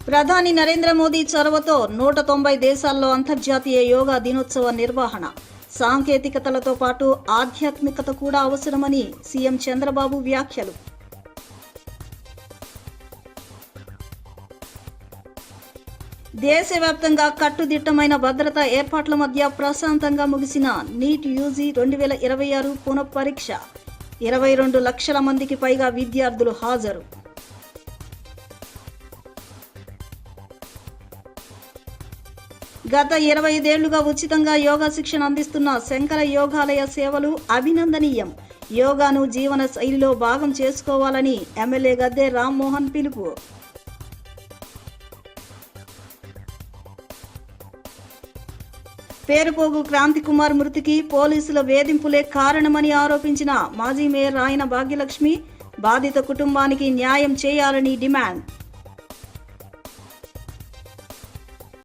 ప్రధాని నరేంద్ర మోదీ చొరవతో 190 దేశాల్లో అంతర్జాతీయ యోగా దినోత్సవ నిర్వహణ. సాంకేతికతలతో పాటు ఆధ్యాత్మికత కూడా అవసరమని సీఎం చంద్రబాబు వ్యాఖ్యలు. దేశవ్యాప్తంగా కట్టుదిట్టమైన భద్రతా ఏర్పాట్ల మధ్య ప్రశాంతంగా ముగిసిన నీట్ యూజీ 2026 పునఃపరీక్ష. 22 లక్షల మందికి పైగా విద్యార్థులు హాజరు. గత 25 ఏళ్లుగా ఉచితంగా యోగా శిక్షణ అందిస్తున్న శంకర యోగాలయ సేవలు అభినందనీయం. యోగాను జీవన శైలిలో భాగం చేసుకోవాలని ఎమ్మెల్యే గద్దె రామ్మోహన్ పిలుపు. పేరుపోగు క్రాంతికుమార్ మృతికి పోలీసుల వేధింపులే కారణమని ఆరోపించిన మాజీ మేయర్ రాయన భాగ్యలక్ష్మి బాధిత కుటుంబానికి న్యాయం చేయాలని డిమాండ్.